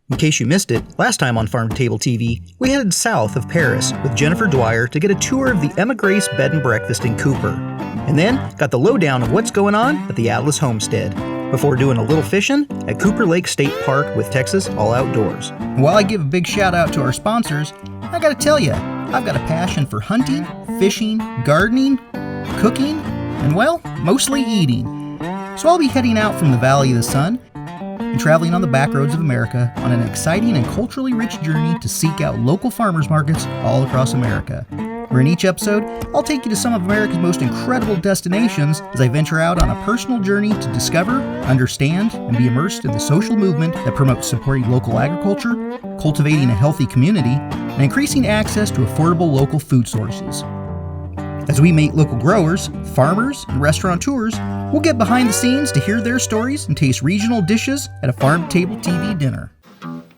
In case you missed it, last time on Farm2Table TV, we headed south of Paris with Jennifer Dwyer to get a tour of the Emma Grace Bed and Breakfast in Cooper, and then got the lowdown of what's going on at the Atlas Homestead, before doing a little fishing at Cooper Lake State Park with Texas All Outdoors. While I give a big shout out to our sponsors, I gotta tell ya, I've got a passion for hunting, fishing, gardening, cooking, and well, mostly eating. So I'll be heading out from the Valley of the Sun and traveling on the back roads of America on an exciting and culturally rich journey to seek out local farmers markets all across America. Where in each episode, I'll take you to some of America's most incredible destinations as I venture out on a personal journey to discover, understand, and be immersed in the social movement that promotes supporting local agriculture, cultivating a healthy community, and increasing access to affordable local food sources. As we meet local growers, farmers, and restaurateurs, we'll get behind the scenes to hear their stories and taste regional dishes at a Farm2Table TV dinner.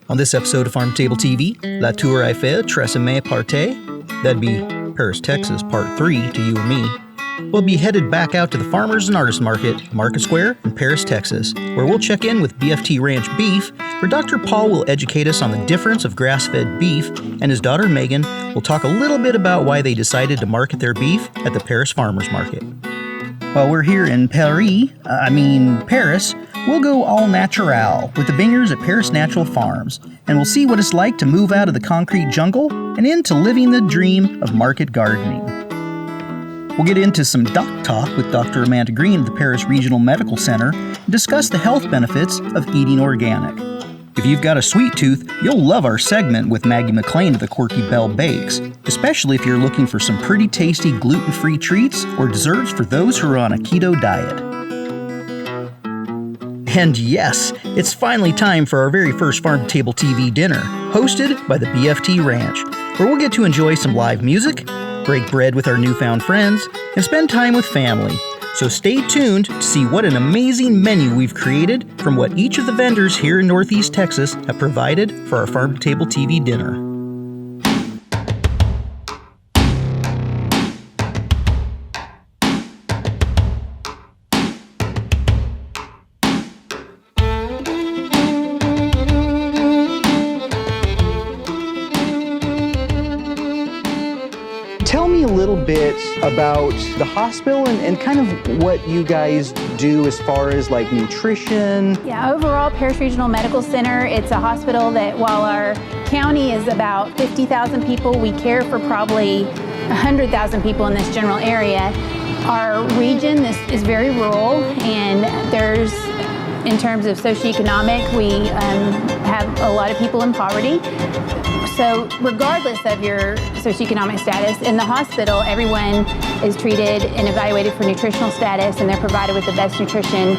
On this episode of Farm2Table TV, La Tour Eiffel, troisième partie, that'd be Paris, Texas, Part 3 to you and me, we'll be headed back out to the Farmers and Artisan Market, Market Square in Paris, Texas, where we'll check in with BFT Ranch Beef, where Dr. Paul will educate us on the difference of grass-fed beef, and his daughter Meghan will talk a little bit about why they decided to market their beef at the Paris Farmers Market. While we're here in Paris, we'll go all natural with the Bingers at Paris Natural Farms, and we'll see what it's like to move out of the concrete jungle and into living the dream of market gardening. We'll get into some doc talk with Dr. Amanda Green of the Paris Regional Medical Center and discuss the health benefits of eating organic. If you've got a sweet tooth, you'll love our segment with Maggie McLean of the Quirky Bell Bakes, especially if you're looking for some pretty tasty gluten-free treats or desserts for those who are on a keto diet. And yes, it's finally time for our very first Farm2Table TV dinner, hosted by the BFT Ranch, where we'll get to enjoy some live music, break bread with our newfound friends, and spend time with family. So stay tuned to see what an amazing menu we've created from what each of the vendors here in Northeast Texas have provided for our Farm2Table TV dinner. Tell me a little bit about the hospital and kind of what you guys do as far as like nutrition. Yeah, overall, Paris Regional Medical Center, it's a hospital that while our county is about 50,000 people, we care for probably 100,000 people in this general area. Our region is very rural, and there's, in terms of socioeconomic, we have a lot of people in poverty. So regardless of your socioeconomic status, in the hospital, everyone is treated and evaluated for nutritional status, and they're provided with the best nutrition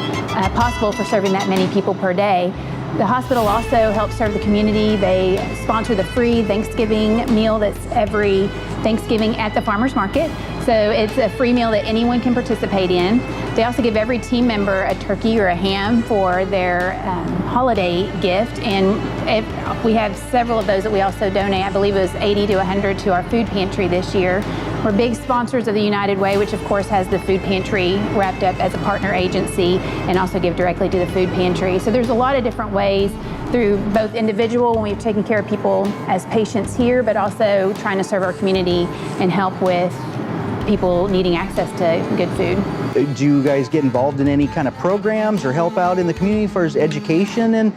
possible for serving that many people per day. The hospital also helps serve the community. They sponsor the free Thanksgiving meal that's every Thanksgiving at the farmers market. So it's a free meal that anyone can participate in. They also give every team member a turkey or a ham for their holiday gift, and we have several of those that we also donate. I believe it was 80 to 100 to our food pantry this year. We're big sponsors of the United Way, which of course has the food pantry wrapped up as a partner agency, and also give directly to the food pantry. So there's a lot of different ways through both individual, when we've taken care of people as patients here, but also trying to serve our community and help with people needing access to good food. Do you guys get involved in any kind of programs or help out in the community for education and,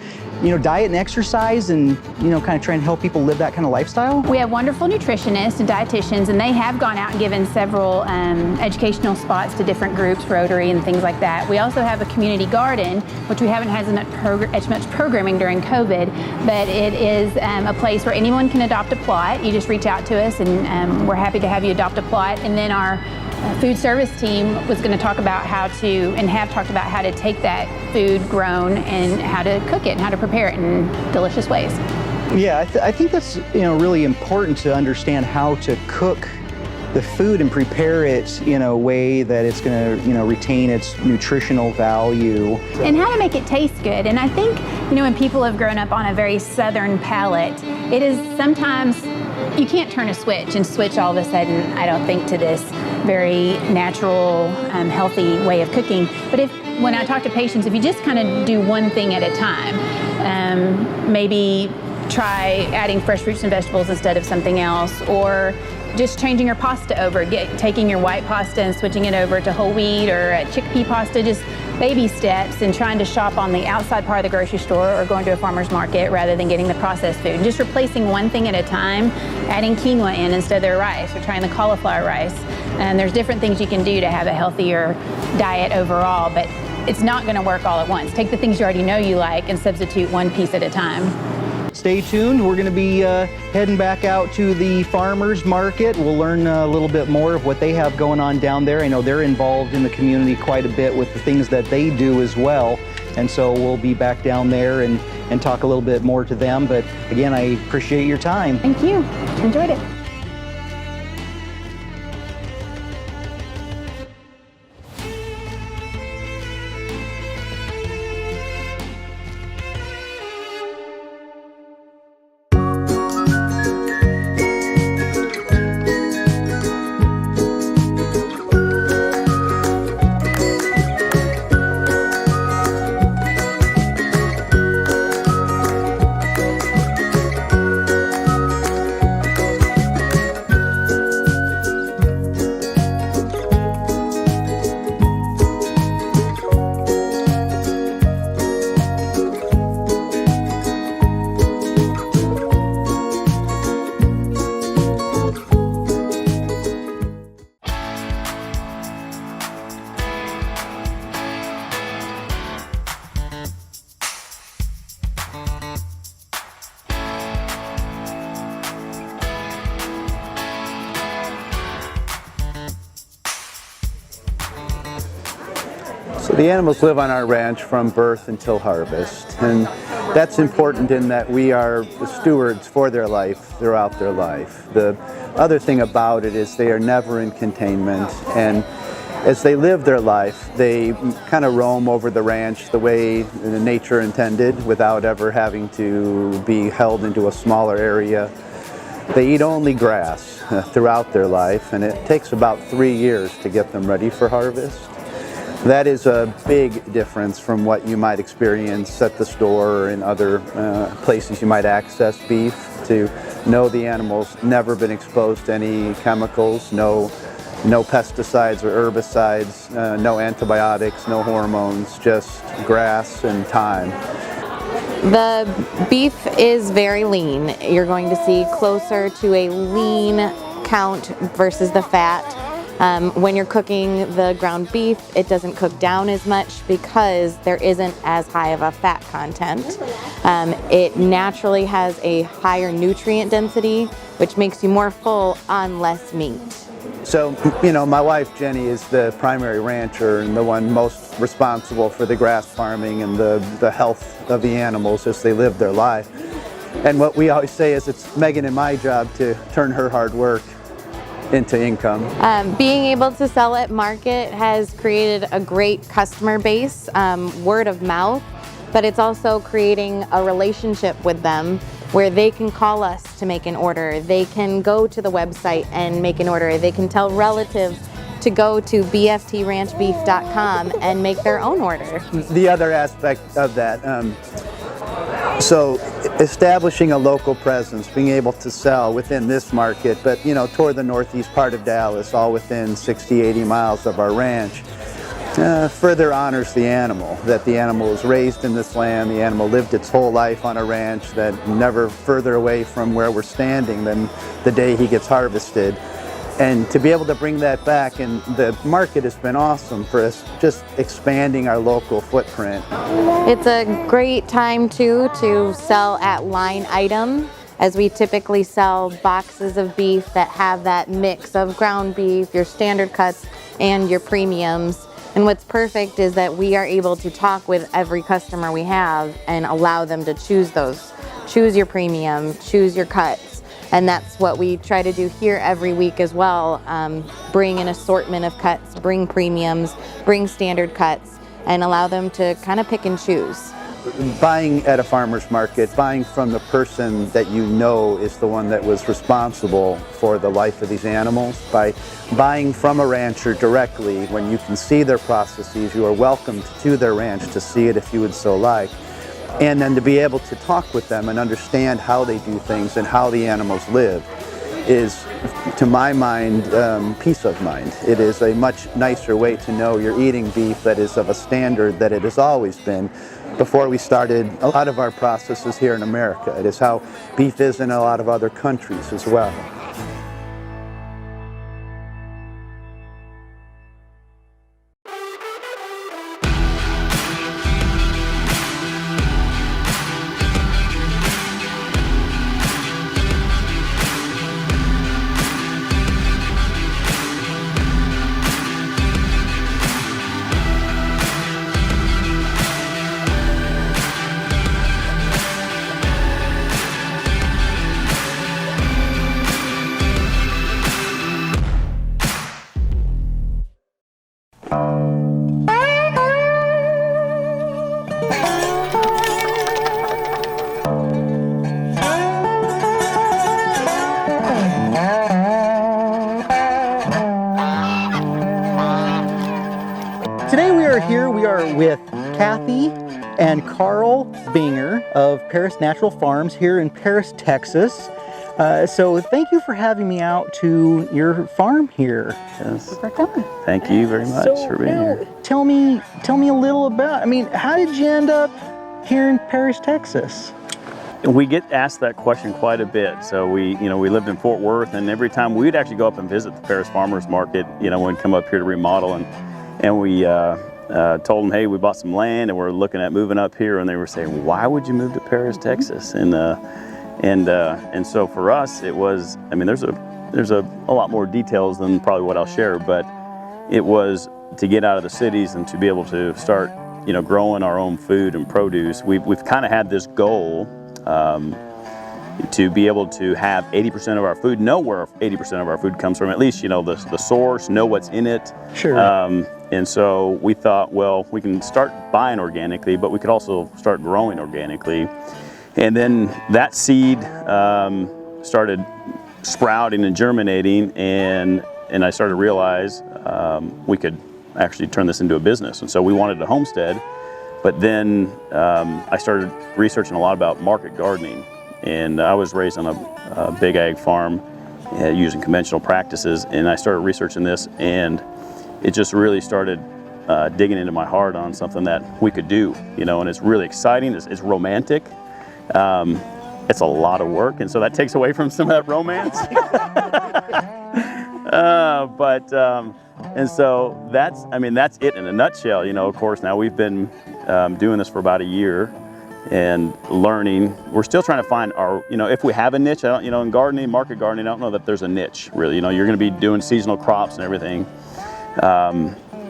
diet and exercise and, kind of try and help people live that kind of lifestyle? We have wonderful nutritionists and dietitians, and they have gone out and given several educational spots to different groups, Rotary and things like that. We also have a community garden, which we haven't had as much programming during COVID, but it is a place where anyone can adopt a plot. You just reach out to us, and we're happy to have you adopt a plot. And then our food service team was going to talk about how to take that food grown and how to cook it and how to prepare it in delicious ways. Yeah, I think that's really important to understand how to cook the food and prepare it in a way that it's going to retain its nutritional value. And how to make it taste good. And I think when people have grown up on a very southern palate, it is sometimes you can't turn a switch and switch all of a sudden, I don't think, to this very natural, healthy way of cooking. But when I talk to patients, if you just kind of do one thing at a time, Maybe try adding fresh fruits and vegetables instead of something else, or just changing your pasta over, taking your white pasta and switching it over to whole wheat or chickpea pasta, just baby steps, and trying to shop on the outside part of the grocery store or going to a farmer's market rather than getting the processed food. Just replacing one thing at a time, adding quinoa in instead of their rice, or trying the cauliflower rice. And there's different things you can do to have a healthier diet overall, but it's not going to work all at once. Take the things you already know you like and substitute one piece at a time. Stay tuned. We're going to be heading back out to the farmers market. We'll learn a little bit more of what they have going on down there. I know they're involved in the community quite a bit with the things that they do as well. And so we'll be back down there and talk a little bit more to them. But again, I appreciate your time. Thank you. Enjoyed it. So the animals live on our ranch from birth until harvest, and that's important in that we are the stewards for their life throughout their life. The other thing about it is they are never in containment, and as they live their life, they kind of roam over the ranch the way nature intended without ever having to be held into a smaller area. They eat only grass throughout their life, and it takes about 3 years to get them ready for harvest. That is a big difference from what you might experience at the store or in other places you might access beef. To know the animal's never been exposed to any chemicals, no pesticides or herbicides, no antibiotics, no hormones, just grass and time. The beef is very lean. You're going to see closer to a lean count versus the fat. When you're cooking the ground beef, it doesn't cook down as much because there isn't as high of a fat content. It naturally has a higher nutrient density, which makes you more full on less meat. So, you know, my wife Jenny is the primary rancher and the one most responsible for the grass farming and the health of the animals as they live their life. And what we always say is it's Megan and my job to turn her hard work into income. Being able to sell at market has created a great customer base, word of mouth, but it's also creating a relationship with them where they can call us to make an order. They can go to the website and make an order. They can tell relatives to go to bftranchbeef.com and make their own order. The other aspect of that, so establishing a local presence, being able to sell within this market, but you know, toward the northeast part of Dallas, all within 60-80 miles of our ranch, further honors the animal, that the animal was raised in this land, the animal lived its whole life on a ranch, that never further away from where we're standing than the day he gets harvested. And to be able to bring that back, and the market has been awesome for us, just expanding our local footprint. It's a great time too to sell at line item, as we typically sell boxes of beef that have that mix of ground beef, your standard cuts, and your premiums. And what's perfect is that we are able to talk with every customer we have and allow them to choose those. Choose your premium, choose your cuts. And that's what we try to do here every week as well. Bring an assortment of cuts, bring premiums, bring standard cuts, and allow them to kind of pick and choose. Buying at a farmer's market, buying from the person that you know is the one that was responsible for the life of these animals, by buying from a rancher directly, when you can see their processes, you are welcomed to their ranch to see it if you would so like. and then to be able to talk with them and understand how they do things and how the animals live is, to my mind, peace of mind. It is a much nicer way to know you're eating beef that is of a standard that it has always been before we started a lot of our processes here in America. It is how beef is in a lot of other countries as well. Today we are with Kathy and Carl Binger of Pairee Natural Farms here in Pairee, Texas. So thank you for having me out to your farm here. Yes. Thank you very much for being here. Tell me a little about, how did you end up here in Pairee, Texas? We get asked that question quite a bit. So we lived in Fort Worth, and every time we'd actually go up and visit the Pairee Farmers Market, we'd come up here to remodel, and we told them, hey, we bought some land and we're looking at moving up here, and they were saying, why would you move to Pairee, Texas? And so for us, it was, there's a lot more details than probably what I'll share, but it was to get out of the cities and to be able to start, growing our own food and produce. We've kind of had this goal to be able to have 80% of our food, know where 80% of our food comes from, at least, the source, know what's in it. Sure. And so we thought, well, we can start buying organically, but we could also start growing organically. And then that seed started sprouting and germinating, and I started to realize we could actually turn this into a business. And so we wanted to homestead, but then I started researching a lot about market gardening. And I was raised on a big ag farm using conventional practices, and I started researching this, and it just really started digging into my heart on something that we could do, and it's really exciting, it's romantic. It's a lot of work, and so that takes away from some of that romance. And so that's it in a nutshell. Of course, now we've been doing this for about a year and learning. We're still trying to find our, if we have a niche, in gardening, market gardening, I don't know that there's a niche really. You're going to be doing seasonal crops and everything.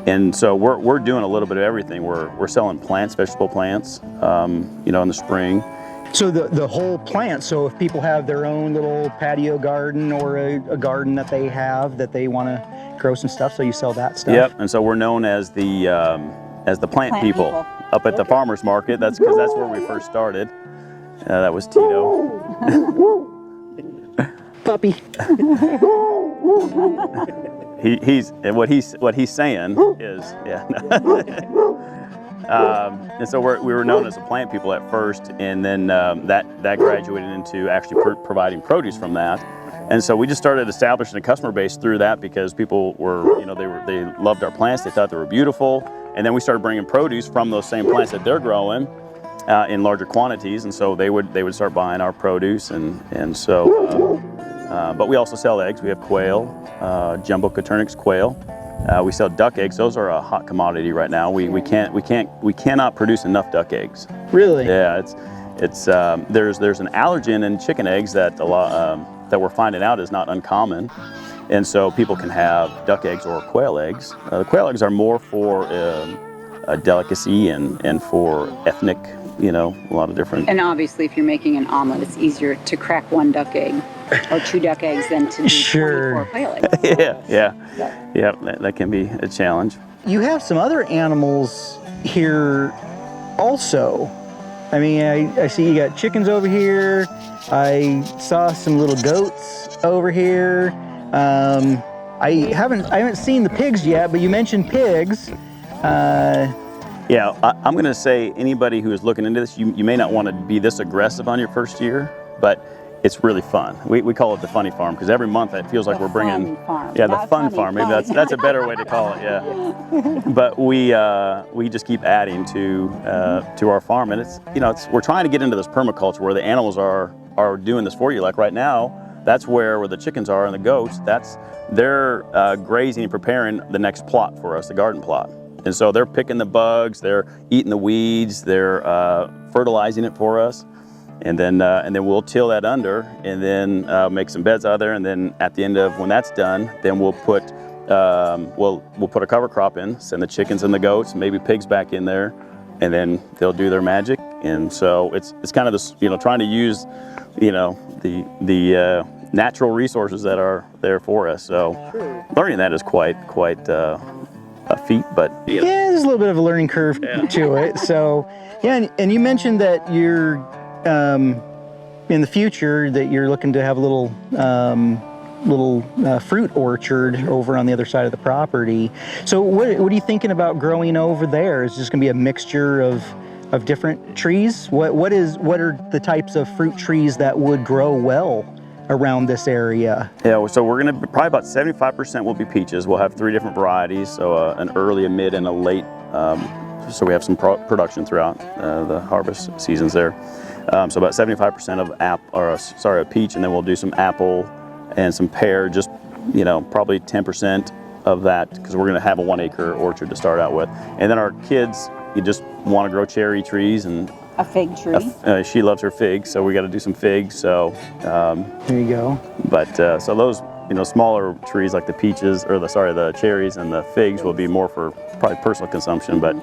And so we're doing a little bit of everything. We're selling plants, vegetable plants, in the spring. So the whole plant, so if people have their own little patio garden or a garden that they have that they want to grow some stuff, so you sell that stuff? Yep, and so we're known as the plant people up at the farmers market. That's because that's where we first started. That was Tito. Puppy. He's what he's saying is, yeah. And so we were known as the plant people at first, and then that graduated into actually providing produce from that. And so we just started establishing a customer base through that, because people were, they loved our plants, they thought they were beautiful, and then we started bringing produce from those same plants that they're growing in larger quantities, and so they would start buying our produce, and so. But we also sell eggs. We have quail, jumbo Coturnix quail. We sell duck eggs. Those are a hot commodity right now. We cannot produce enough duck eggs. Really? Yeah, it's there's an allergen in chicken eggs that that we're finding out is not uncommon, and so people can have duck eggs or quail eggs. The quail eggs are more for a delicacy and for ethnic, a lot of different. And obviously, if you're making an omelet, it's easier to crack one duck egg or 2 duck eggs than to do 24 quail eggs. Yeah, that can be a challenge. You have some other animals here also. I see you got chickens over here. I saw some little goats over here. I haven't seen the pigs yet, but you mentioned pigs. Yeah, I'm going to say anybody who is looking into this, you may not want to be this aggressive on your first year, but it's really fun. We call it the funny farm because every month it feels like we're bringing, yeah, the fun farm. Maybe that's a better way to call it. Yeah, but we just keep adding to our farm, and it's we're trying to get into this permaculture where the animals are doing this for you. Like right now, that's where the chickens are and the goats. They're grazing and preparing the next plot for us, the garden plot. And so they're picking the bugs, they're eating the weeds, they're fertilizing it for us. And then we'll till that under and then make some beds out there. And then at the end of when that's done, then we'll put a cover crop in, send the chickens and the goats, maybe pigs back in there, and then they'll do their magic. And so it's kind of this, trying to use, the natural resources that are there for us. So learning that is quite a feat, but yeah, there's a little bit of a learning curve to it. So yeah, and you mentioned that you're in the future that you're looking to have a little fruit orchard over on the other side of the property. So what are you thinking about growing over there? Is this going to be a mixture of different trees? What are the types of fruit trees that would grow well around this area? Yeah, so we're going to probably about 75% will be peaches. We'll have 3 different varieties, so an early, a mid, and a late. So we have some production throughout the harvest seasons there. So about 75% of peach, and then we'll do some apple and some pear. Just probably 10% of that because we're going to have a 1-acre orchard to start out with. And then our kids, you just want to grow cherry trees and a fig tree. She loves her figs, so we got to do some figs. So there you go. But so those smaller trees like the peaches or the cherries and the figs will be more for probably personal consumption. But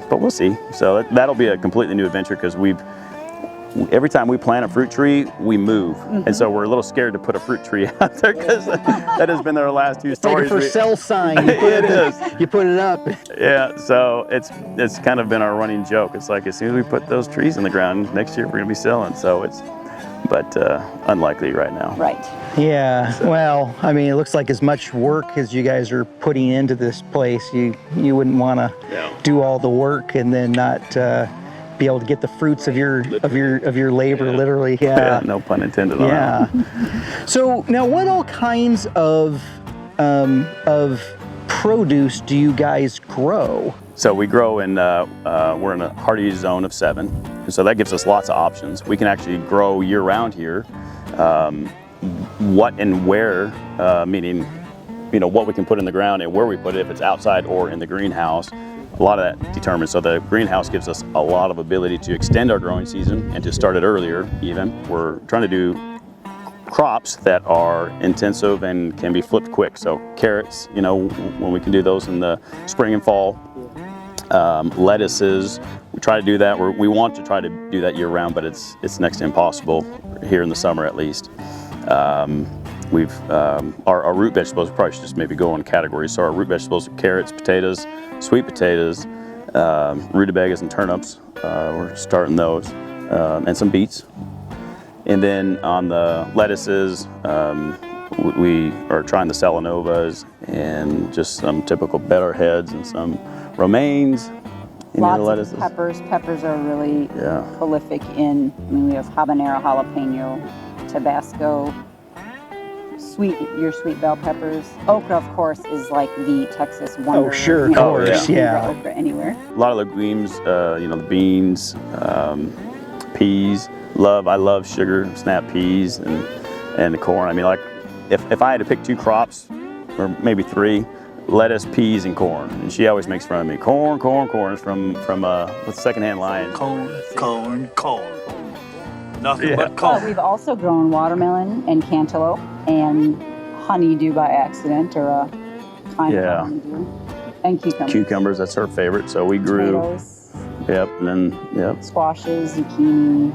but we'll see. So that'll be a completely new adventure because every time we plant a fruit tree, we move. And so we're a little scared to put a fruit tree out there because that has been their last 2 stories. Like a for sale sign. You put it up. Yeah, so it's kind of been our running joke. It's like as soon as we put those trees in the ground, next year we're going to be selling. So but unlikely right now. Right. Yeah, so. Well, I mean, it looks like as much work as you guys are putting into this place, you wouldn't want to do all the work and then not be able to get the fruits of your labor, literally. Yeah, no pun intended on that. Yeah. So now, what all kinds of produce do you guys grow? So we grow we're in a hardy zone of 7, and so that gives us lots of options. We can actually grow year-round here. What and where, meaning, what we can put in the ground and where we put it, if it's outside or in the greenhouse. A lot of that determines. So the greenhouse gives us a lot of ability to extend our growing season and to start it earlier even. We're trying to do crops that are intensive and can be flipped quick. So carrots, when we can do those in the spring and fall. Lettuces, we try to do that. We want to try to do that year round, but it's next to impossible here in the summer at least. Our root vegetables, probably should just maybe go in categories. So our root vegetables are carrots, potatoes, sweet potatoes, rutabagas and turnips. We're starting those, and some beets. And then on the lettuces, we are trying the Salanovas and just some typical better heads and some romaines. Lots of peppers. Peppers are really prolific we have habanero, jalapeno, Tabasco, your sweet bell peppers. Okra, of course, is like the Texas wonder. Oh, sure, of course, yeah. Okra anywhere. A lot of legumes, the beans, peas. I love sugar snap peas and the corn. I mean, like if I had to pick 2 crops, or maybe 3, lettuce, peas, and corn. And she always makes fun of me. Corn is from what's secondhand line? Corn. Nothing but corn. We've also grown watermelon and cantaloupe and honeydew by accident, or a kind of honeydew. And cucumbers. Cucumbers, that's her favorite. So we grew. Tomatoes. Yep, and then Squashes, zucchini.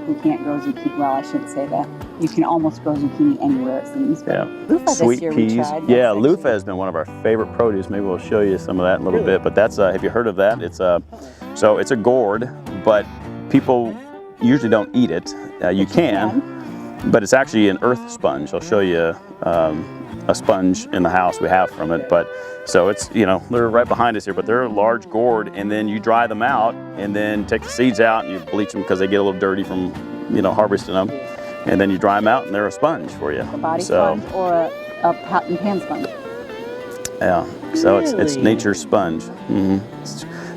Who can't grow zucchini? Well, I shouldn't say that. You can almost grow zucchini anywhere, it seems. Loofah sweet this year peas. We tried. Yeah, loofah has been one of our favorite produce. Maybe we'll show you some of that in a little bit. But that's have you heard of that? It's a gourd, but people usually don't eat it. You can. but it's actually an earth sponge. I'll show you a sponge in the house we have from it. But so it's, you know, they're right behind us here, but they're a large gourd, and then you dry them out and then take the seeds out and you bleach them because they get a little dirty from, you know, harvesting them. And then you dry them out and they're a sponge for you. A body sponge or a pot and pan sponge. Yeah, so it's nature's sponge.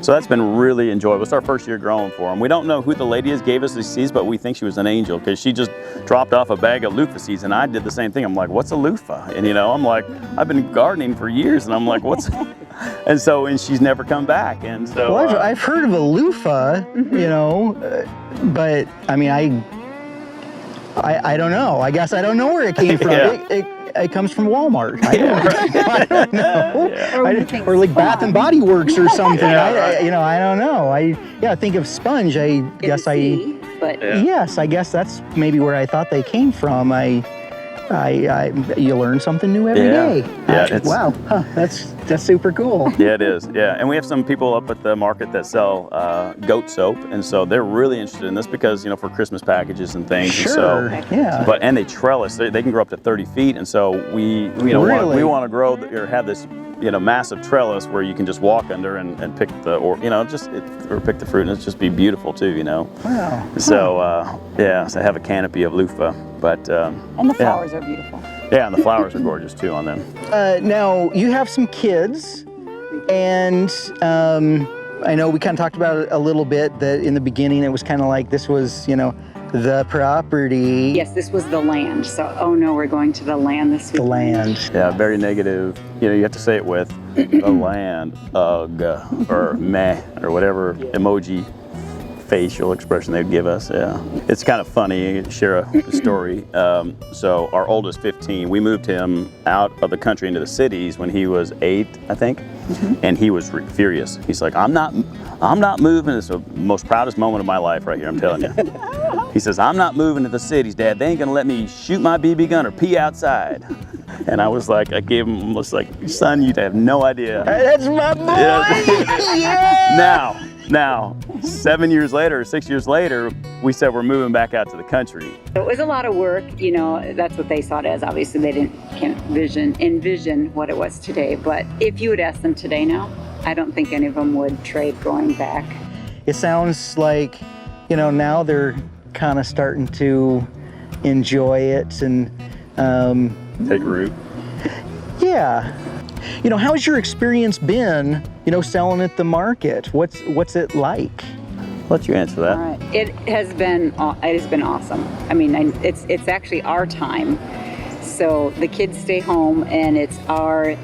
So that's been really enjoyable. It's our first year growing for them. We don't know who the lady is gave us these seeds, but we think she was an angel because she just dropped off a bag of loofah seeds, and I did the same thing. I'm like, what's a loofah? And you know, I'm like, I've been gardening for years, and I'm like, what's? And she's never come back. And so well, I've heard of a loofah, you know, but I mean, I don't know. I guess I don't know where it came from. It comes from Walmart. I don't know. Yeah. Or like Bath and Body Works or something. You know, I don't know. I think of sponge. Yes, I guess that's maybe where I thought they came from. You learn something new every day. Yeah, wow, that's super cool. Yeah, it is. Yeah, and we have some people up at the market that sell goat soap, and so they're really interested in this because, you know, for Christmas packages and things. Sure. And so, yeah. And they trellis. They can grow up to 30 feet, and so we want to grow or have this, you know, massive trellis where you can just walk under and pick or pick the fruit, and it's just be beautiful too, you know. Wow. So so I have a canopy of loofah, but and the flowers are beautiful. Yeah, and the flowers are gorgeous too on them. Now you have some kids, and I know we kind of talked about it a little bit that in the beginning it was kind of like this was, you know, the property. Yes, this was the land. So, oh no, we're going to the land this week. The land. Yeah, very negative. You know, you have to say it with the land, ugh, or meh, or whatever emoji facial expression they'd give us. Yeah, it's kind of funny to share a story. So our oldest, 15, we moved him out of the country into the cities when he was 8, I think, and he was furious. He's like, I'm not moving. It's the most proudest moment of my life right here, I'm telling you. He says, I'm not moving to the cities, Dad. They ain't gonna let me shoot my BB gun or pee outside. And I was like, I gave him almost like, son, you have no idea. That's my boy. Yeah. Now, 7 years later, or 6 years later, we said we're moving back out to the country. It was a lot of work, you can't Obviously, they can't envision what it was today. But if you would ask them today now, I don't think any of them would trade going back. It sounds like, you know, now they're kind of starting to enjoy it and take root. Yeah. You know, how's your experience been, you know, selling at the market? What's it like? I'll let you answer that. All right. It has been awesome. I mean, it's actually our time. So the kids stay home and it's our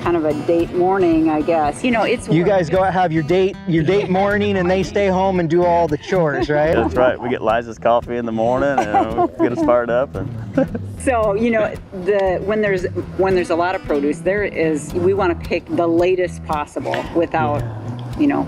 kind of a date morning, I guess. You know, it's you guys go out, have your date morning, and they stay home and do all the chores, right? That's right. We get Liza's coffee in the morning and get us fired up. And so, you know, when there's a lot of produce, we want to pick the latest possible without, you know,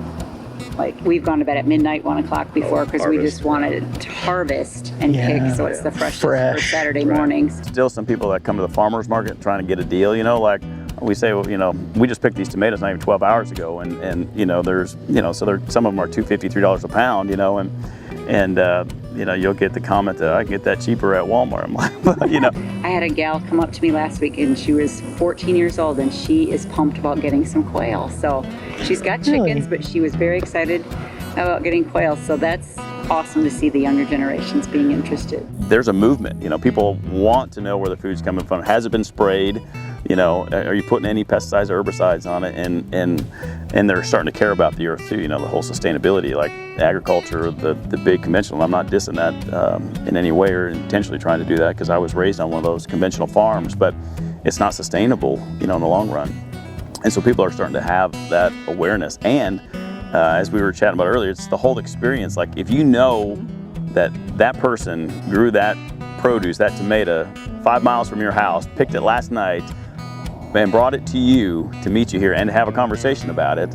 like we've gone to bed at midnight, 1 o'clock before because we just wanted to harvest and pick, so it's the freshest for Saturday mornings. Still some people that come to the farmer's market trying to get a deal, you know, like we say, well, you know, we just picked these tomatoes not even 12 hours ago, and you know, there's, you know, so some of them are $2.50, $3 a pound, you know, and you know, you'll get the comment that I can get that cheaper at Walmart. I'm like, you know. I had a gal come up to me last week, and she was 14 years old, and she is pumped about getting some quail. So she's got chickens, but she was very excited about getting quail. So that's awesome to see the younger generations being interested. There's a movement, you know, people want to know where the food's coming from. Has it been sprayed? You know, are you putting any pesticides or herbicides on it? And they're starting to care about the earth too, you know, the whole sustainability, like agriculture, the big conventional. I'm not dissing that in any way or intentionally trying to do that because I was raised on one of those conventional farms, but it's not sustainable, you know, in the long run. And so people are starting to have that awareness. And as we were chatting about earlier, it's the whole experience. Like if you know that person grew that produce, that tomato, 5 miles from your house, picked it last night, and brought it to you to meet you here and have a conversation about it,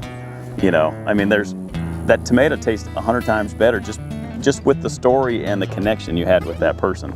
you know, I mean, that tomato tastes 100 times better just with the story and the connection you had with that person.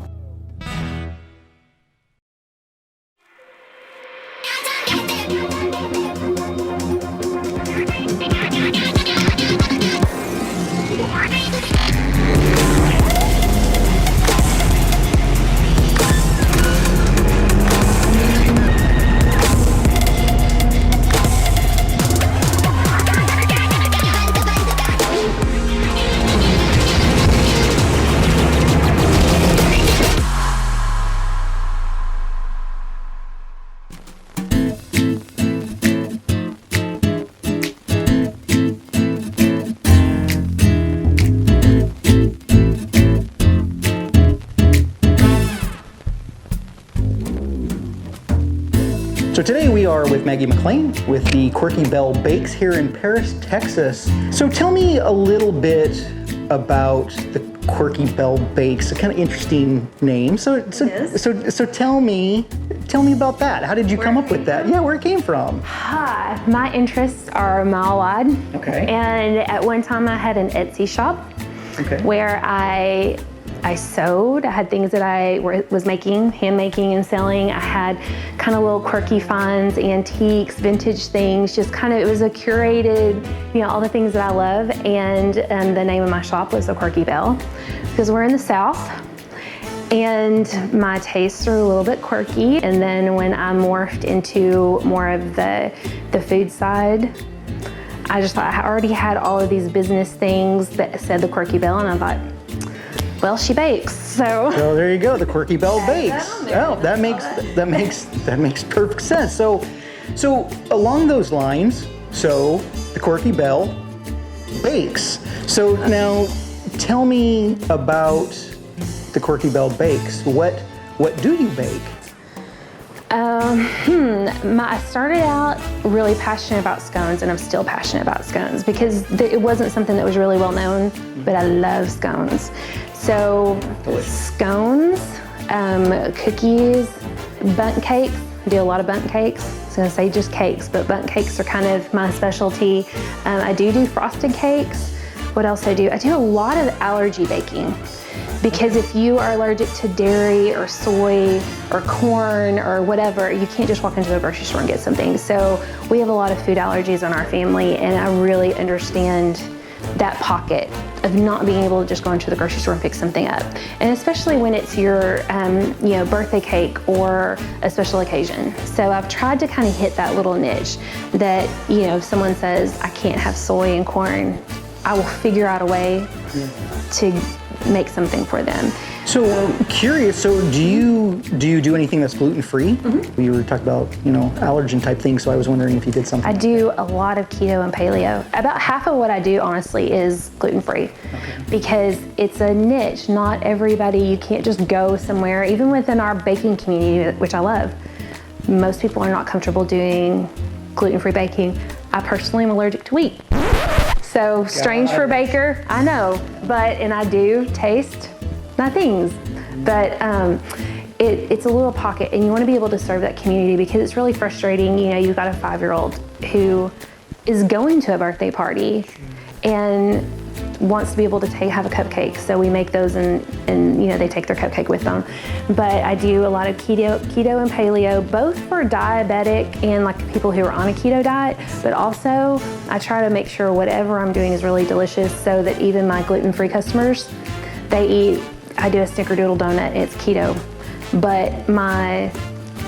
So today we are with Maggie McLean with the Quirky Bell Bakes here in Paris, Texas. So tell me a little bit about the Quirky Bell Bakes, a kind of interesting name. So tell me about that. How did you come up with that? Yeah, where it came from. Hi, my interests are mile wide. Okay. And at one time I had an Etsy shop where I sewed. I had things that I was making, hand making and selling. I had kind of little quirky finds, antiques, vintage things, just kind of, it was a curated, all the things that I love. And the name of my shop was the Quirky Bell because we're in the South and my tastes are a little bit quirky. And then when I morphed into more of the food side, I just thought I already had all of these business things that said the Quirky Bell, and I thought, well, she bakes, so there you go, the Quirky Bell Bakes. Oh, that makes perfect sense. So along those lines, so the Quirky Bell Bakes. So now, tell me about the Quirky Bell Bakes. What do you bake? I started out really passionate about scones, and I'm still passionate about scones because it wasn't something that was really well known, but I love scones. So scones, cookies, bundt cakes. I do a lot of bundt cakes. I was gonna say just cakes, but bundt cakes are kind of my specialty. I do frosted cakes. What else do? I do a lot of allergy baking. Because if you are allergic to dairy or soy or corn or whatever, you can't just walk into the grocery store and get something. So we have a lot of food allergies in our family, and I really understand that pocket of not being able to just go into the grocery store and pick something up. And especially when it's your birthday cake or a special occasion. So I've tried to kind of hit that little niche that, if someone says, I can't have soy and corn, I will figure out a way to make something for them. So curious, so do you do anything that's gluten-free? Mm-hmm. We were talking about, allergen type things, so I was wondering if you did something. I do a lot of keto and paleo. About half of what I do, honestly, is gluten-free because it's a niche. Not everybody, you can't just go somewhere, even within our baking community, which I love. Most people are not comfortable doing gluten-free baking. I personally am allergic to wheat. So strange for a baker, I know, and I do taste my things, but it's a little pocket, and you want to be able to serve that community because it's really frustrating. You've got a 5-year-old who is going to a birthday party and wants to be able to have a cupcake, so we make those and they take their cupcake with them. But I do a lot of keto and paleo, both for diabetic and like people who are on a keto diet, but also I try to make sure whatever I'm doing is really delicious so that even my gluten-free customers, I do a snickerdoodle donut and it's keto, but my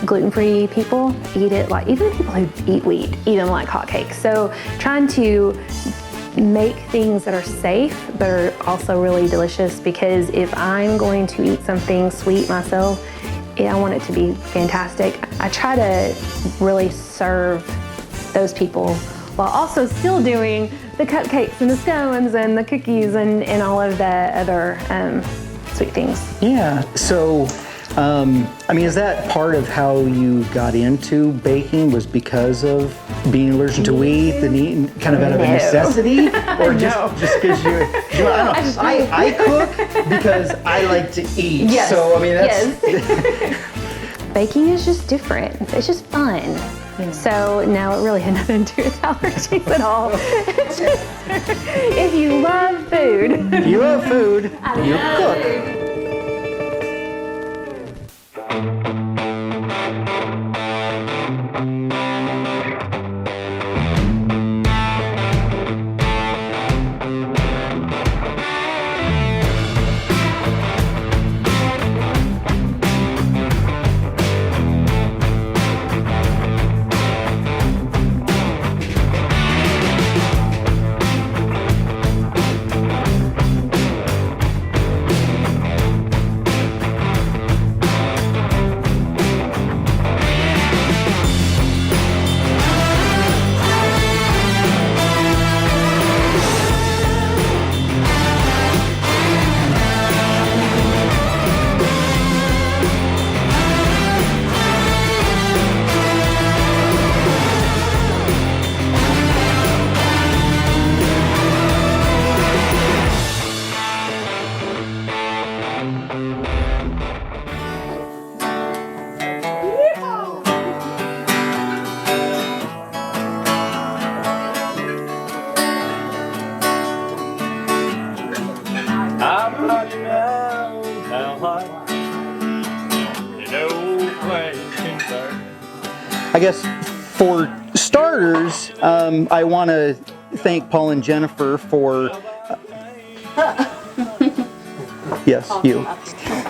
gluten-free people eat it like, even the people who eat wheat eat them like hotcakes. So trying to make things that are safe but are also really delicious, because if I'm going to eat something sweet myself, I want it to be fantastic. I try to really serve those people while also still doing the cupcakes and the scones and the cookies and all of the other sweet things. Yeah, so is that part of how you got into baking, was because of being allergic to wheat, kind of out of a necessity? Or just because I cook because I like to eat. Yes. So, that's... Yes. Baking is just different. It's just fun. Yeah. So now it really had nothing to do with allergies at all. It's just, if you love food. If you love food, you cook. I guess for starters, I want to thank Paul and Jennifer for. Yes, you.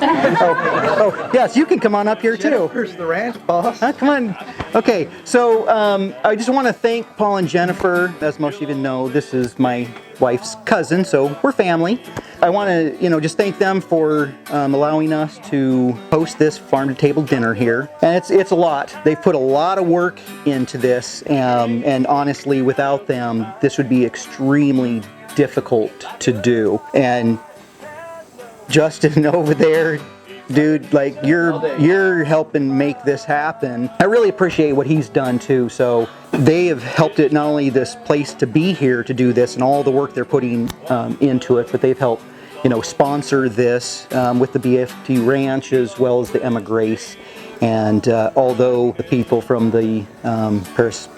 Oh, yes, you can come on up here too. Jennifer's the ranch boss. Come on. Okay, so I just want to thank Paul and Jennifer. As most of you know, this is my wife's cousin, so we're family. I want to, just thank them for allowing us to host this farm-to-table dinner here. And it's a lot. They've put a lot of work into this, and honestly, without them, this would be extremely difficult to do. And Justin over there, dude, like you're helping make this happen. I really appreciate what he's done too. So they have helped it, not only this place to be here to do this and all the work they're putting into it, but they've helped sponsor this with the BFT Ranch as well as the Emma Grace. And although the people from the Paris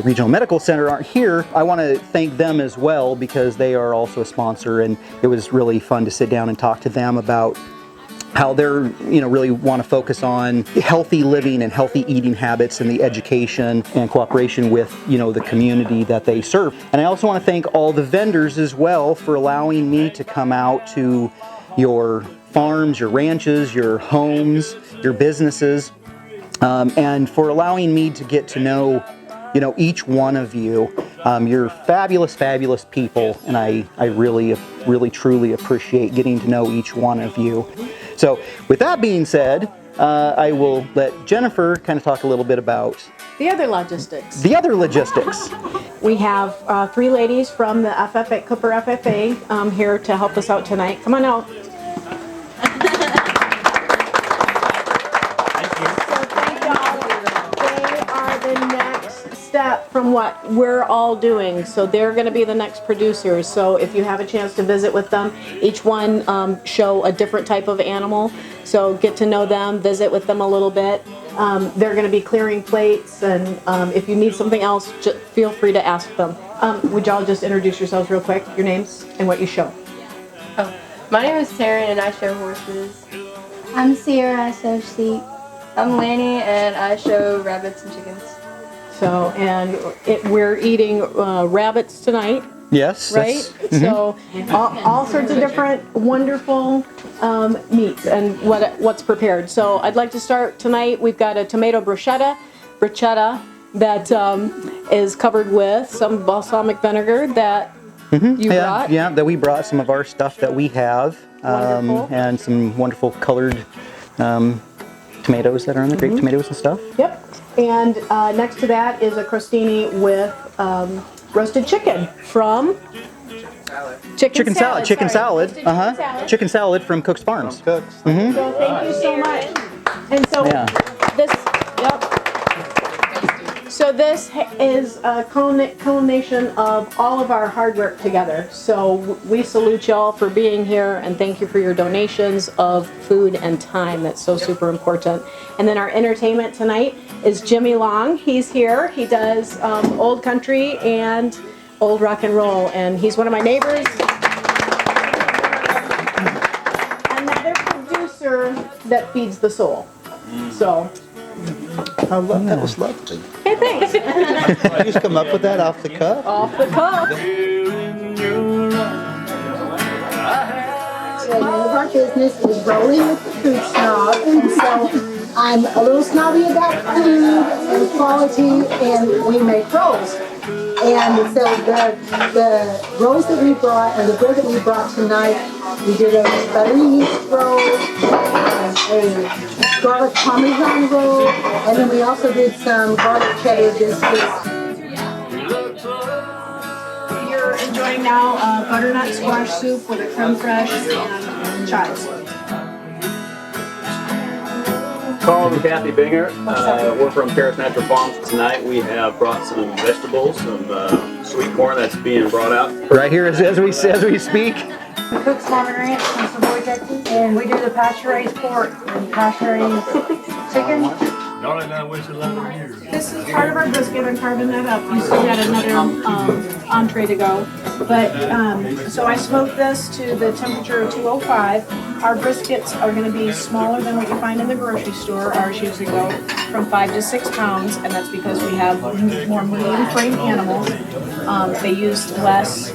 Regional Medical Center aren't here, I want to thank them as well because they are also a sponsor, and it was really fun to sit down and talk to them about how they're really want to focus on healthy living and healthy eating habits and the education and cooperation with the community that they serve. And I also want to thank all the vendors as well for allowing me to come out to your farms, your ranches, your homes, your businesses, and for allowing me to get to know each one of you. You're fabulous people, and I really truly appreciate getting to know each one of you. So with that being said, I will let Jennifer kind of talk a little bit about the other logistics. We have 3 ladies from the FFA, Cooper FFA here to help us out tonight. Come on out. From what we're all doing, so they're going to be the next producers. So if you have a chance to visit with them, each one show a different type of animal, so get to know them, visit with them a little bit. They're going to be clearing plates, and if you need something else, just feel free to ask them. Would y'all just introduce yourselves real quick, your names and what you show? Oh, my name is Taryn and I show horses. I'm Sierra, I show sheep. I'm Lanny and I show rabbits and chickens. So, and we're eating rabbits tonight. Yes. Right? So, all sorts of different wonderful meats and what's prepared. So, I'd like to start tonight. We've got a tomato bruschetta that is covered with some balsamic vinegar that you brought. Yeah, that we brought some of our stuff that we have, and some wonderful colored tomatoes that are on the grape tomatoes and stuff. Yep. And next to that is a crostini with roasted chicken from Chicken salad. Chicken salad from Cook's Farms. So thank you so much. And so this is a culmination of all of our hard work together. So we salute y'all for being here and thank you for your donations of food and time. That's so super important. And then our entertainment tonight is Jimmy Long. He's here. He does old country and old rock and roll, and he's one of my neighbors. Another producer that feeds the soul. So. That was lovely. Hey, thanks. You just come up with that off the cuff? Off the cuff. The name of our business is Rolling with the Food Snob, and so I'm a little snobby about food and quality, and we make rolls. And so the rolls that we brought, and the bread that we brought tonight, we did a buttery yeast roll, a garlic parmesan roll, and then we also did some garlic cheddar biscuits. You're enjoying now butternut squash soup with a creme fraiche and chives. Carl and Kathy Binger, we're from Paris Natural Farms. Tonight we have brought some vegetables, some sweet corn that's being brought out. Right here as we speak. We cook Farm and Ranch from Savoy, Texas, and we do the pasture-raised pork and pasture-raised chicken. Darling, I wish a lot of years. This is part of our brisket. I'm carving that up. You still got another entree to go. But so I smoked this to the temperature of 205. Our briskets are going to be smaller than what you find in the grocery store. Ours usually go from 5 to 6 pounds, and that's because we have more medium frame animals. They use less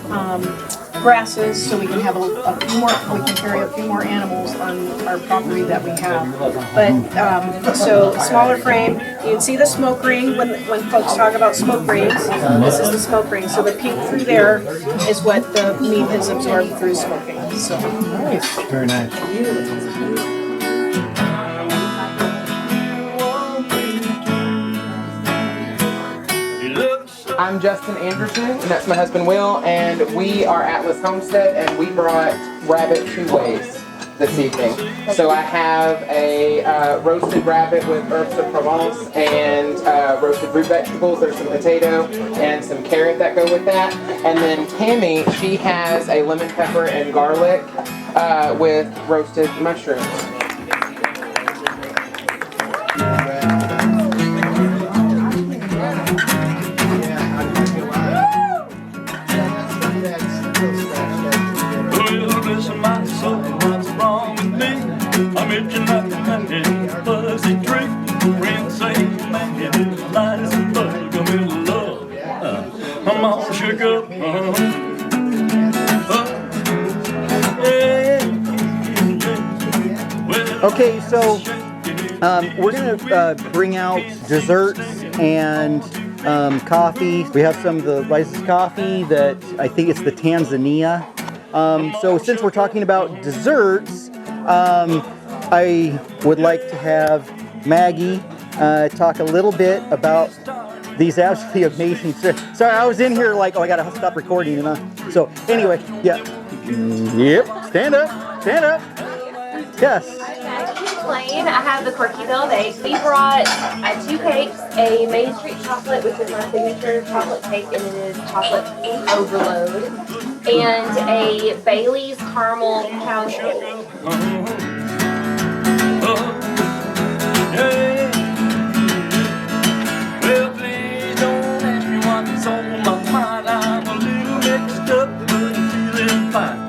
grasses, so we can have a few more. We can carry a few more animals on our property that we have. But so smaller frame. You can see the smoke ring when folks talk about smoke rings. This is the smoke ring. So the peak through there is what the meat is absorbed through smoking. So nice. Very nice. I'm Justin Anderson, and that's my husband Will, and we are Atlas Homestead, and we brought rabbit 2 ways this evening. So I have a roasted rabbit with herbs of Provence and roasted root vegetables. There's some potato and some carrot that go with that. And then Tammy, she has a lemon pepper and garlic with roasted mushrooms. Okay, so we're gonna bring out desserts and coffee. We have some of the licensed coffee that I think it's the Tanzania. So since we're talking about desserts, I would like to have Maggie talk a little bit about these absolutely amazing. Sorry, I was in here like, oh, I gotta stop recording, you know. So anyway, yeah. Yep. Stand up. Stand up. Yes. Plain. I have the Corquito baked. We brought 2 cakes, a Main Street chocolate, which is my signature chocolate cake, and it is chocolate overload, and a Bailey's caramel pound cake. Well, please don't ask me what's on my mind. I'm a little mixed up, but I'm feeling fine.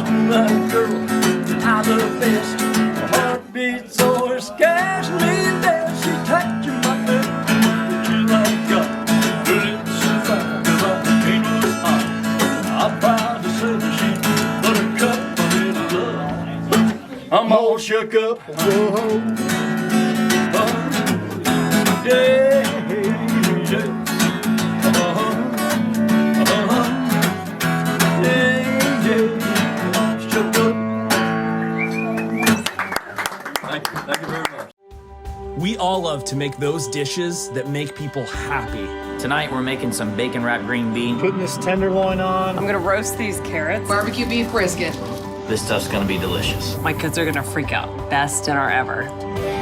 Smooth girl, I love best. My heart beats so it scares me that she touching my neck. She's like God, but it's so fine, 'cause I ain't no spot. I'm proud to say that she's buttercup, a little love. I'm all shook up. Whoa. Yeah, yeah. Yeah, yeah. Shook up. Thank you very much. We all love to make those dishes that make people happy. Tonight we're making some bacon wrapped green beans. Putting this tenderloin on. I'm gonna roast these carrots. Barbecue beef brisket. This stuff's gonna be delicious. My kids are gonna freak out. Best dinner ever.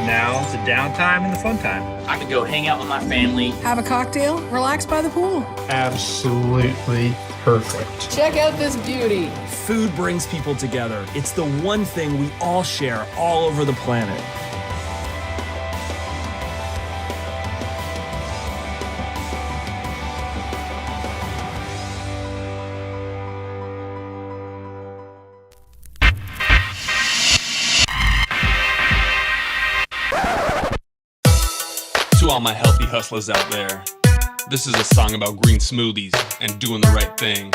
Now it's the downtime and the fun time. I could go hang out with my family. Have a cocktail, relax by the pool. Absolutely perfect. Check out this beauty. Food brings people together. It's the one thing we all share all over the planet. To all my healthy hustlers out there, this is a song about green smoothies and doing the right thing.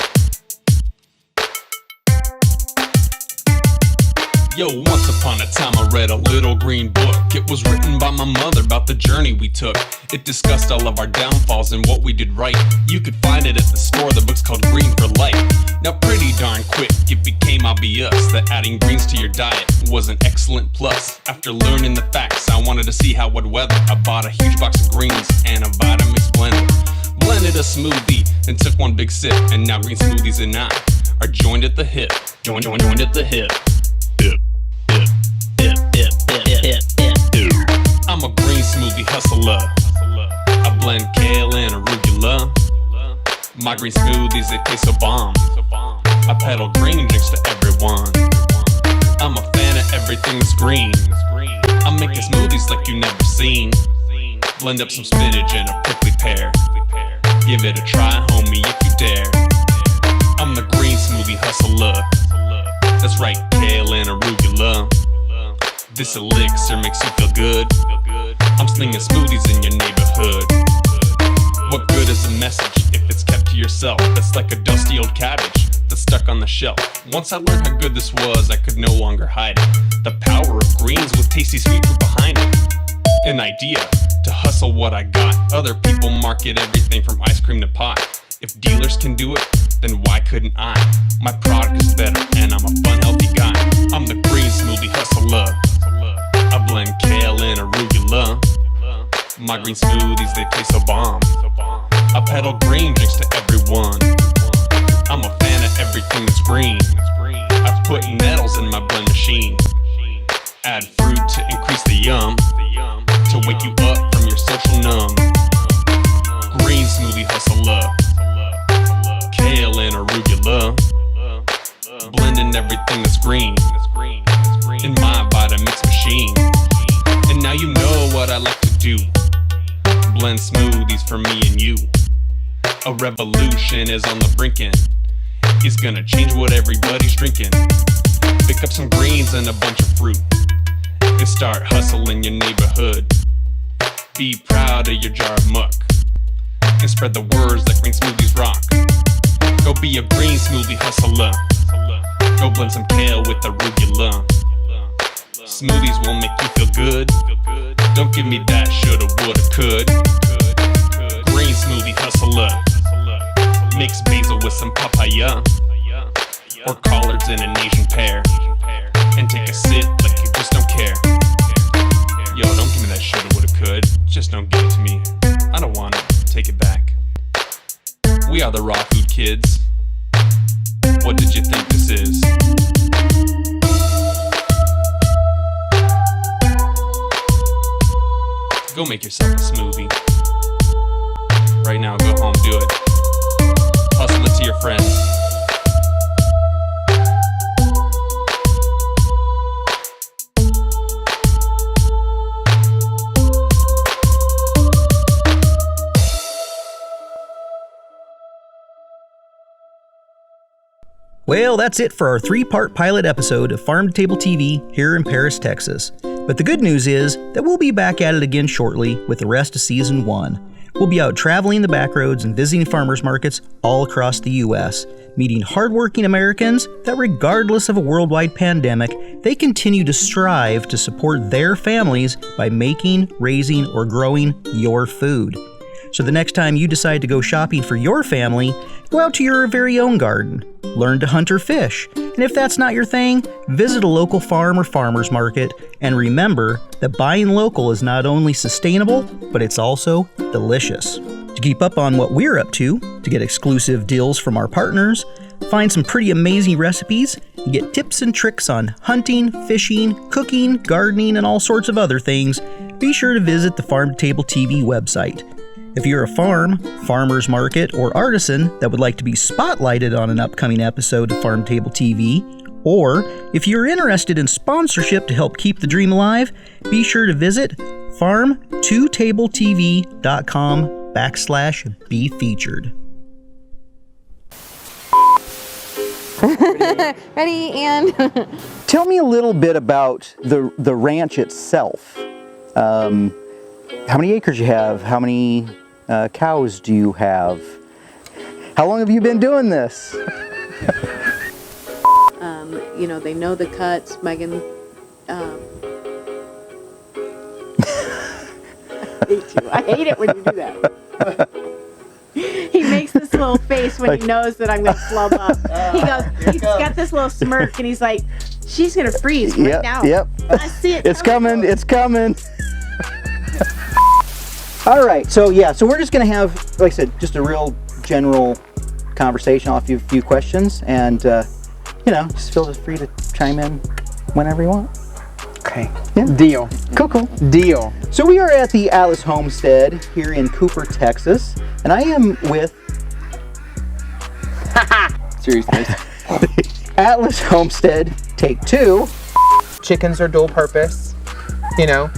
Yo, once upon a time I read a little green book. It was written by my mother about the journey we took. It discussed all of our downfalls and what we did right. You could find it at the store, the book's called Green for Life. Now pretty darn quick it became obvious that adding greens to your diet was an excellent plus. After learning the facts, I wanted to see how it would weather. I bought a huge box of greens and a Vitamix blender. Blended a smoothie and took one big sip, and now green smoothies and I are joined at the hip. Joined at the hip. I'm a green smoothie hustler. I blend kale and arugula. My green smoothies, they taste so bomb. I peddle green drinks to everyone. I'm a fan of everything that's green. I'm making smoothies like you never seen. Blend up some spinach and a prickly pear. Give it a try, homie, if you dare. I'm the green smoothie hustler. That's right, kale and arugula. This elixir makes you feel good. I'm slinging smoothies in your neighborhood. What good is a message if it's kept to yourself? It's like a dusty old cabbage that's stuck on the shelf. Once I learned how good this was, I could no longer hide it. The power of greens with tasty sweet fruit behind it. An idea to hustle what I got. Other people market everything from ice cream to pie. If dealers can do it, then why couldn't I? My product is better and I'm a fun, healthy guy. I'm the green smoothie hustler. I blend kale and arugula. My green smoothies, they taste so bomb. I peddle green drinks to everyone. I'm a fan of everything that's green. I put nettles in my blend machine. Add fruit to increase the yum. To wake you up from your social numb. Green smoothie hustler. Kale and arugula. Blending everything that's green in my Vitamix machine. And now you know what I like to do. Blend smoothies for me and you. A revolution is on the brinkin'. It's gonna change what everybody's drinking. Pick up some greens and a bunch of fruit and start hustling your neighborhood. Be proud of your jar of muck and spread the words that green smoothies rock. Go be a green smoothie hustler. Go blend some kale with arugula. Smoothies will make you feel good. Don't give me that shoulda, woulda, could. Green smoothie hustler. Mix basil with some papaya or collards and an Asian pear. And take a sip like you just don't care. Yo, don't give me that shoulda, woulda, could. Just don't give it to me. I don't want it. Take it back. We are the raw food kids. What did you think this is? Go make yourself a smoothie. Right now, go home, do it. Hustle it to your friends. Well, that's it for our 3-part pilot episode of Farm2Table TV here in Paris, Texas. But the good news is that we'll be back at it again shortly with the rest of Season 1. We'll be out traveling the back roads and visiting farmers markets all across the U.S., meeting hardworking Americans that regardless of a worldwide pandemic, they continue to strive to support their families by making, raising, or growing your food. So the next time you decide to go shopping for your family, go out to your very own garden. Learn to hunt or fish. And if that's not your thing, visit a local farm or farmer's market. And remember that buying local is not only sustainable, but it's also delicious. To keep up on what we're up to get exclusive deals from our partners, find some pretty amazing recipes, and get tips and tricks on hunting, fishing, cooking, gardening, and all sorts of other things, be sure to visit the Farm2Table TV website. If you're a farm, farmer's market, or artisan that would like to be spotlighted on an upcoming episode of Farm2Table TV, or if you're interested in sponsorship to help keep the dream alive, be sure to visit farm2tabletv.com/be featured. Ready, and Tell me a little bit about the ranch itself. How many acres you have? How many cows do you have? How long have you been doing this? You know, they know the cuts. Meghan, I hate it when you do that. He makes this little face when he knows that I'm going to flub up. He's got this little smirk, and he's like, she's going to freeze right now. Yep. I see it. It's coming. It's coming. All right. So we're just going to have, like I said, just a real general conversation. I'll ask you a few questions, and just feel free to chime in whenever you want. Okay. Yeah. Deal. Cool. Deal. So we are at the Atlas Homestead here in Cooper, Texas, and I am with Seriously. Atlas Homestead Take 2. Chickens are dual purpose. You know,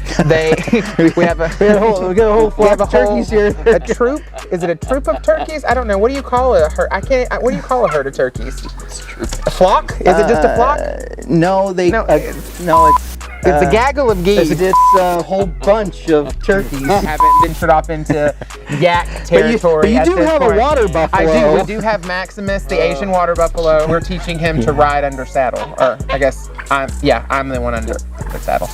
we have a flock of turkeys here. A troop? Is it a troop of turkeys? I don't know. What do you call a herd? What do you call a herd of turkeys? A flock? Is it just a flock? No, It's a gaggle of geese. It's a whole bunch of turkeys. I haven't ventured off into yak territory. But you do have a water buffalo. I do. We do have Maximus, the Asian water buffalo. We're teaching him to ride under saddle. Or I guess I'm the one under the saddle.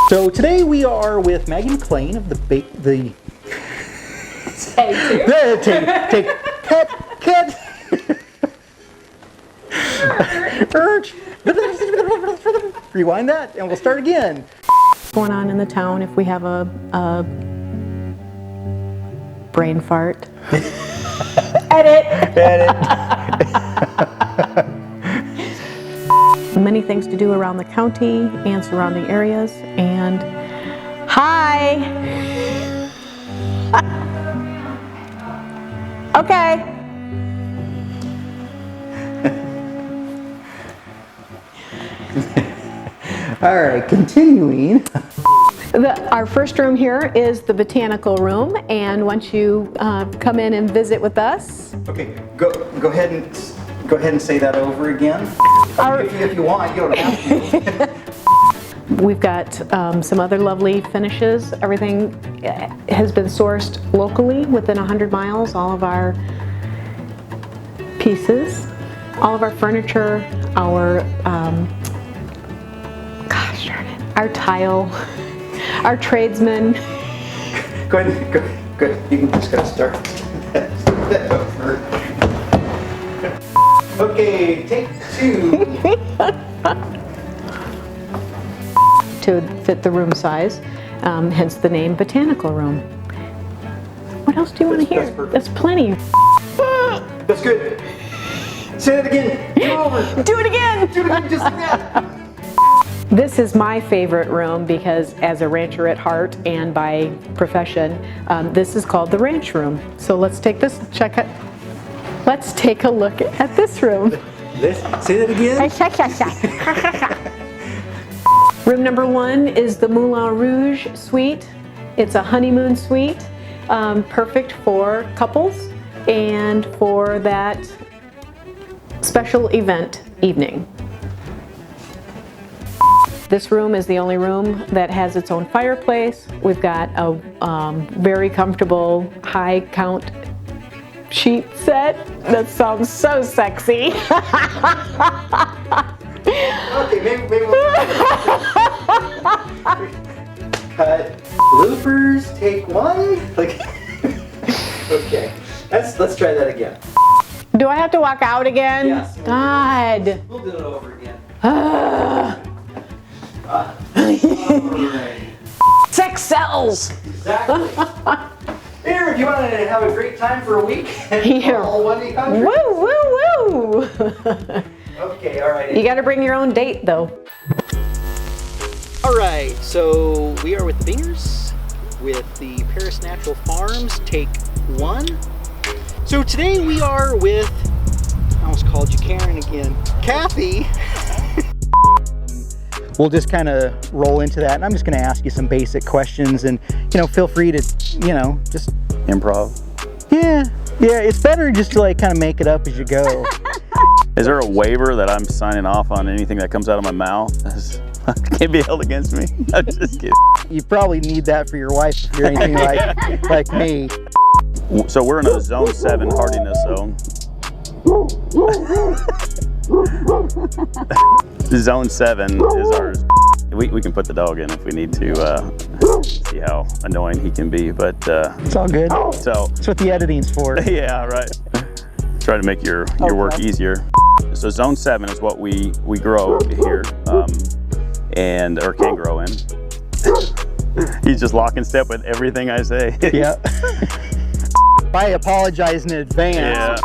So today we are with Maggie McLean of the Cut. Rewind that and we'll start again. What's going on in the town if we have a brain fart? Edit. Many things to do around the county and surrounding areas. And hi. Okay. All right, continuing. Our first room here is the botanical room, and once you come in and visit with us. Okay, go ahead and say that over again. If you want, you don't have to. We've got some other lovely finishes. Everything has been sourced locally within 100 miles. All of our pieces, all of our furniture, our our tile, our tradesmen. Go ahead. You can just start. Okay, take 2. To fit the room size, hence the name Botanical Room. What else do you want to hear? That's plenty. That's good. Say it again. Go over. Do it again. Do it again, just like that. This is my favorite room because as a rancher at heart and by profession, this is called the ranch room. So let's take a look at this room. Say that again. Room number 1 is the Moulin Rouge suite. It's a honeymoon suite, perfect for couples and for that special event evening. This room is the only room that has its own fireplace. We've got a very comfortable high count sheet set. That sounds so sexy. Okay, maybe we'll cut. Bloopers, take 1. Okay, let's try that again. Do I have to walk out again? Yes. God. We'll do it over again. Sex sells. Exactly. Here, if you want to have a great time for a week, here. All 1-800. Woo. Okay, all right. You got to bring your own date, though. All right, so we are with the Bingers with the Paris Natural Farms, take 1. So today we are with, I almost called you Karen again, Kathy. We'll just kind of roll into that, and I'm just going to ask you some basic questions, and feel free to, just improv. Yeah, it's better just to kind of make it up as you go. Is there a waiver that I'm signing off on anything that comes out of my mouth? Can't be held against me. I'm just kidding. You probably need that for your wife if you're anything like me. So we're in a zone 7 hardiness zone. Zone 7 is ours. We can put the dog in if we need to see how annoying he can be, but it's all good. So that's what the editing's for. Yeah, right. Try to make your work easier. So zone 7 is what we grow here, or can grow in. He's just lock in step with everything I say. Yeah. I apologize in advance. Yeah.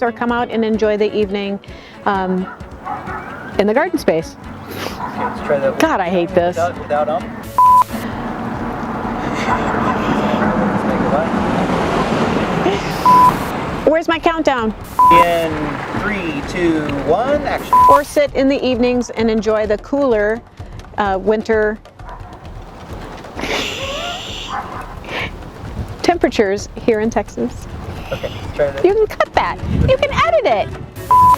Or come out and enjoy the evening in the garden space. Okay, let's try that. God, I hate this. Without Where's my countdown? In 3, 2, 1, action. Or sit in the evenings and enjoy the cooler winter temperatures here in Texas. Okay, let's try this. You can cut that. You can edit it.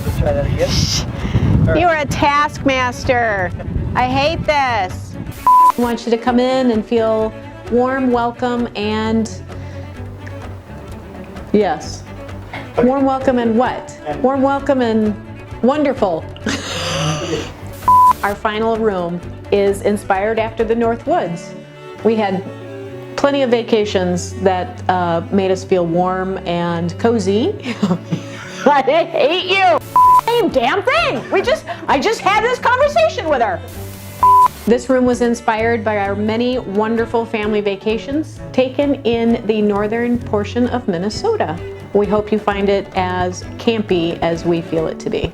Let's try that again. Right. You are a taskmaster. I hate this. I want you to come in and feel warm welcome and yes. Warm welcome and what? Warm welcome and wonderful. Our final room is inspired after the North Woods. We had plenty of vacations that made us feel warm and cozy. I hate you. Same damn thing. I just had this conversation with her. This room was inspired by our many wonderful family vacations taken in the northern portion of Minnesota. We hope you find it as campy as we feel it to be.